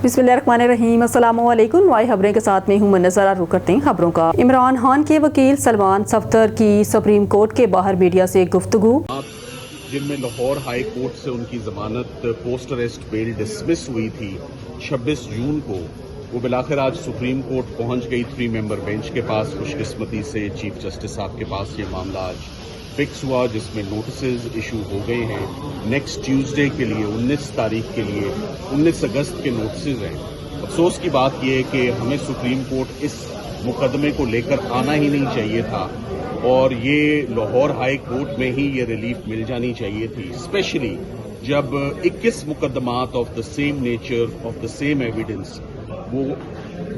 बिस्मिल्लाहिर्रहमानिर्रहीम। अस्सलामु अलैकुम। वाई खबरें के साथ में हूं नज़र रुख करते हैं खबरों का। इमरान खान के वकील सलमान सफ्दर की सुप्रीम कोर्ट के बाहर मीडिया से गुफ्तगू। जिनमें लाहौर हाई कोर्ट से उनकी जमानत पोस्ट अरेस्ट बेल डिसमिस हुई थी 26 जून को, वो बिलाखिर आज सुप्रीम कोर्ट पहुंच गई 3 मेंबर बेंच के पास। खुशकिस्मती से चीफ जस्टिस साहब के पास ये मामला आज फिक्स हुआ, जिसमें नोटिस इशू हो गए हैं नेक्स्ट ट्यूसडे के लिए, 19 तारीख के लिए। 19 अगस्त के नोटिस हैं। अफसोस की बात यह है कि हमें सुप्रीम कोर्ट इस मुकदमे को लेकर आना ही नहीं चाहिए था और ये लाहौर हाई कोर्ट में ही ये रिलीफ मिल जानी चाहिए थी, स्पेशली जब 21 मुकदमात of the same nature of the same evidence वो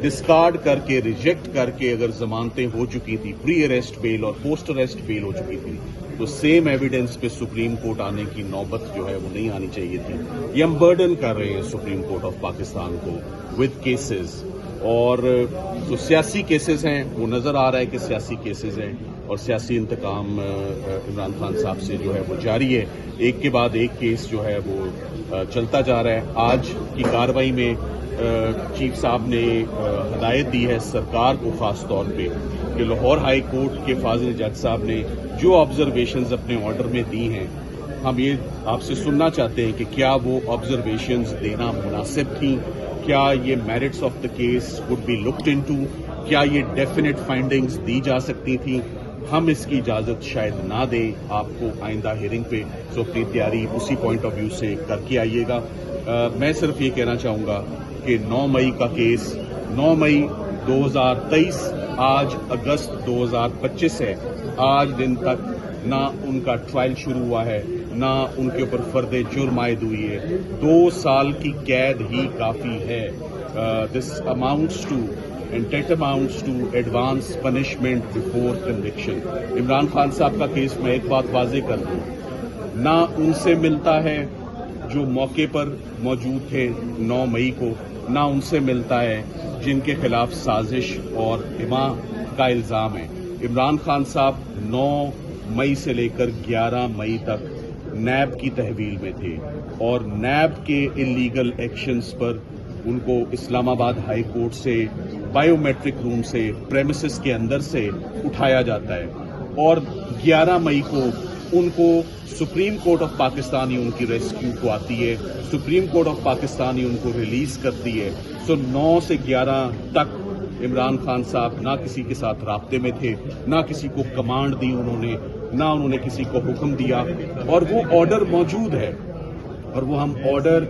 डिस्कार्ड करके, रिजेक्ट करके अगर जमानतें हो चुकी थी, प्री अरेस्ट बेल और पोस्ट अरेस्ट बेल हो चुकी थी, तो सेम एविडेंस पे सुप्रीम कोर्ट आने की नौबत जो है वो नहीं आनी चाहिए थी। ये हम बर्डन कर रहे हैं सुप्रीम कोर्ट ऑफ पाकिस्तान को विद केसेस, और जो सियासी केसेस हैं वो नज़र आ रहा है कि सियासी केसेस हैं और सियासी इंतकाम इमरान खान साहब से जो है वो जारी है। एक के बाद एक केस जो है वो चलता जा रहा है। आज की कार्रवाई में चीफ साहब ने हदायत दी है सरकार को खास तौर पे कि लाहौर हाई कोर्ट के फाजिल जज साहब ने जो ऑब्जर्वेशंस अपने ऑर्डर में दी हैं, हम ये आपसे सुनना चाहते हैं कि क्या वो ऑब्जर्वेशंस देना मुनासिब थी, क्या ये merits of the case would be looked into, क्या ये डेफिनेट फाइंडिंग्स दी जा सकती थी। हम इसकी इजाज़त शायद ना दें आपको आइंदा हियरिंग पे, सो अपनी तैयारी उसी पॉइंट ऑफ व्यू से करके आइएगा। मैं सिर्फ ये कहना चाहूँगा कि 9 मई का केस 9 मई 2023 आज अगस्त 2025 है। आज दिन तक ना उनका ट्रायल शुरू हुआ है, ना उनके ऊपर फर्द जुर्म आयद हुई है। 2 साल की कैद ही काफ़ी है। This amounts to and that amounts to advance punishment before conviction। Imran Khan साहब का केस मैं एक बात वाज़ेह कर दूं, ना उनसे मिलता है जो मौके पर मौजूद थे 9 मई को, ना उनसे मिलता है जिनके खिलाफ साजिश और हिमा का इल्ज़ाम है। इमरान खान साहब 9 मई से लेकर 11 मई तक नैब की तहवील में थे और नैब के इलीगल एक्शंस पर उनको इस्लामाबाद हाई कोर्ट से बायोमेट्रिक रूम से प्रेमिसेस के अंदर से उठाया जाता है और 11 मई को उनको सुप्रीम कोर्ट ऑफ पाकिस्तान ही उनकी रेस्क्यू को आती है। सुप्रीम कोर्ट ऑफ पाकिस्तान ही उनको रिलीज करती है। सो 9 से 11 तक इमरान खान साहब ना किसी के साथ राब्ते में थे, ना किसी को कमांड दी उन्होंने, ना उन्होंने किसी को हुक्म दिया, और वो ऑर्डर मौजूद है और वो हम ऑर्डर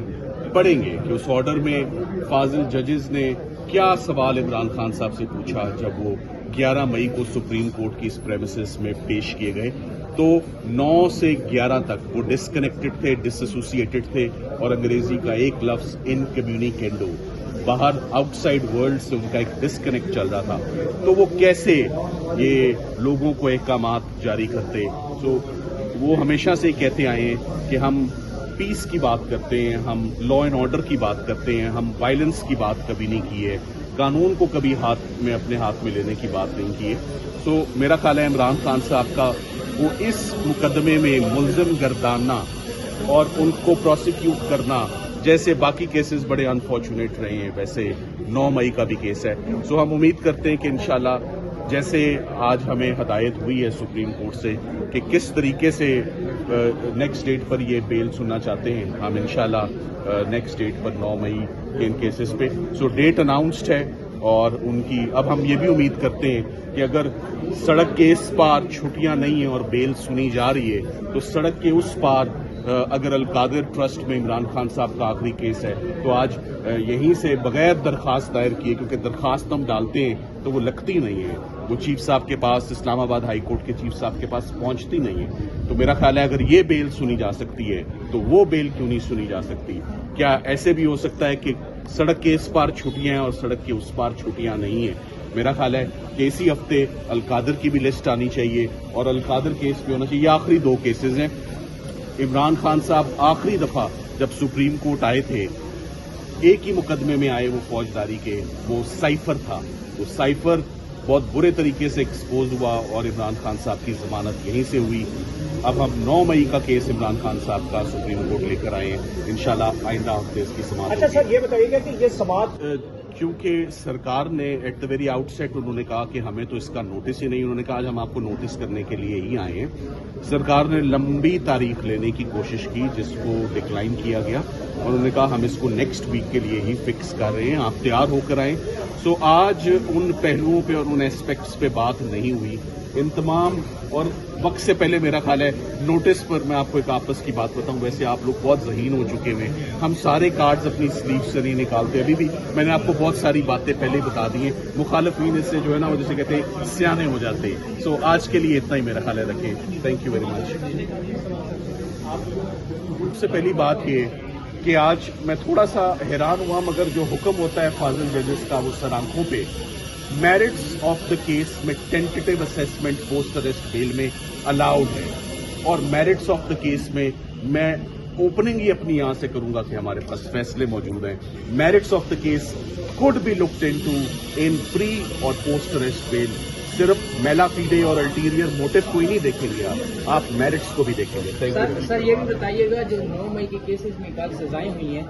पढ़ेंगे कि उस ऑर्डर में फाजिल जजेस ने क्या सवाल इमरान खान साहब से पूछा जब वो 11 मई को सुप्रीम कोर्ट की इस प्रेमिसेस में पेश किए गए। तो 9 से 11 तक वो डिस्कनेक्टेड थे, डिसएसोसिएटेड थे और अंग्रेजी का एक लफ्ज इनकम्युनिकेंडो, बाहर आउटसाइड वर्ल्ड से उनका एक डिस्कनेक्ट चल रहा था। तो वो कैसे ये लोगों को अहकामात जारी करते। तो वो हमेशा से कहते आए हैं कि हम पीस की बात करते हैं, हम लॉ एंड ऑर्डर की बात करते हैं, हम वायलेंस की बात कभी नहीं की है, कानून को कभी अपने हाथ में लेने की बात नहीं की है। तो मेरा ख्याल है इमरान खान साहब का वो इस मुकदमे में मुल्ज़िम गर्दाना और उनको प्रोसिक्यूट करना, जैसे बाकी केसेस बड़े अनफॉर्चुनेट रहे हैं वैसे 9 मई का भी केस है। सो हम उम्मीद करते हैं कि इंशाल्लाह जैसे आज हमें हदायत हुई है सुप्रीम कोर्ट से कि किस तरीके से नेक्स्ट डेट पर ये बेल सुनना चाहते हैं, हम इंशाल्लाह नेक्स्ट डेट पर 9 मई के इन केसेस पे सो डेट अनाउंस्ड है। और उनकी अब हम ये भी उम्मीद करते हैं कि अगर सड़क के इस पार छुट्टियां नहीं हैं और बेल सुनी जा रही है, तो सड़क के उस पार अगर अलकादिर ट्रस्ट में इमरान खान साहब का आखिरी केस है, तो आज यहीं से बगैर दरखास्त दायर किए, क्योंकि दरखास्त हम डालते हैं तो वो लगती नहीं है, वो चीफ साहब के पास, इस्लामाबाद हाई कोर्ट के चीफ साहब के पास पहुंचती नहीं है। तो मेरा ख्याल है अगर ये बेल सुनी जा सकती है तो वो बेल क्यों नहीं सुनी जा सकती। क्या ऐसे भी हो सकता है कि सड़क के इस पार छुट्टियां हैं और सड़क के उस पार छुट्टियां नहीं है। मेरा ख्याल है कि इसी हफ्ते अलकादिर की भी लिस्ट आनी चाहिए और अलकादिर केस पे होना चाहिए। ये आखिरी 2 केसेस हैं। इमरान खान साहब आखिरी दफा जब सुप्रीम कोर्ट आए थे, एक ही मुकदमे में आए, वो फौजदारी के, वो साइफर था। वो साइफर बहुत बुरे तरीके से एक्सपोज हुआ और इमरान खान साहब की जमानत यहीं से हुई। अब हम 9 मई का केस इमरान खान साहब का सुप्रीम कोर्ट लेकर आए हैं, इंशाल्लाह आइंदा हफ्ते इसकी समाप्त अच्छा सर, ये बताइएगा कि ये समात क्योंकि सरकार ने एट द वेरी आउटसेट उन्होंने कहा कि हमें तो इसका नोटिस ही नहीं, उन्होंने कहा आज हम आपको नोटिस करने के लिए ही आए हैं। सरकार ने लंबी तारीख लेने की कोशिश की जिसको डिक्लाइन किया गया और उन्होंने कहा हम इसको नेक्स्ट वीक के लिए ही फिक्स कर रहे हैं, आप तैयार होकर आए। सो आज उन पहलुओं पे और उन एस्पेक्ट्स पे बात नहीं हुई, इन तमाम और वक्त से पहले मेरा ख्याल है नोटिस पर मैं आपको एक आपस की बात बताऊं, वैसे आप लोग बहुत ज़हीन हो चुके हैं, हम सारे कार्ड्स अपनी स्लीव से नहीं निकालते। अभी भी मैंने आपको बहुत सारी बातें पहले बता दी हैं, मुखालिफिन इससे जो है ना वो जैसे कहते हैं सियाने हो जाते हैं। सो आज के लिए इतना ही मेरा ख्याल है, रखें। Thank you very much. सबसे पहली बात ये कि आज मैं थोड़ा सा हैरान हुआ, मगर जो हुक्म होता है फाजिल जजेस का वो सर आंखों पे मेरिट्स ऑफ द केस में tentative assessment post arrest bell में अलाउड है और मेरिट्स ऑफ द केस में मैं ओपनिंग ही अपनी यहां से करूंगा कि हमारे पास फैसले मौजूद हैं। Merits of the case could be looked into in pre और पोस्ट अरेस्ट बेल। सिर्फ मेला फीडे और अल्टीरियर मोटिव कोई नहीं देखेंगे, आप मेरिट्स को भी देखेंगे। सर ये भी बताइएगा जो 9 मई के केसेस में कल सजाएं हुई हैं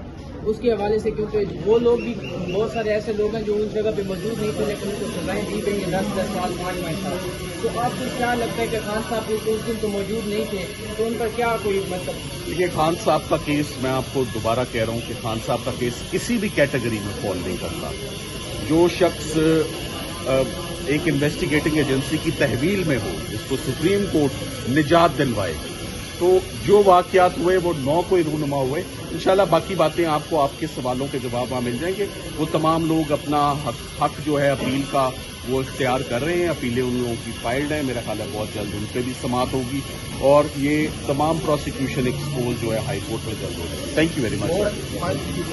उसके हवाले से, क्योंकि वो लोग भी बहुत सारे ऐसे लोग हैं जो उस जगह पे मौजूद नहीं थे लेकिन उनको सजाएं दी गई हैं 10 साल 5 साल। तो आपको क्या लगता है कि खान साहब उस दिन तो मौजूद नहीं थे तो उन पर क्या कोई मतलब? देखिए, खान साहब का केस मैं आपको दोबारा कह रहा हूं कि खान साहब का केस किसी भी कैटेगरी में फॉल नहीं करता। जो शख्स एक इन्वेस्टिगेटिंग एजेंसी की तहवील में हो, जिसको सुप्रीम कोर्ट निजात दिलवाए, तो जो वाकयात हुए वो 9 को ही रूनुमा हुए। इंशाल्लाह बाकी बातें आपको आपके सवालों के जवाब वहाँ मिल जाएंगे। वो तमाम लोग अपना हक जो है अपील का वो इख्तियार कर रहे हैं, अपीलें उन लोगों की फाइल्ड है, मेरा ख्याल है बहुत जल्द उन पर भी समाप्त होगी और ये तमाम प्रोसिक्यूशन एक्सपोज जो है हाई कोर्ट में जल्द होगा। Thank you very much.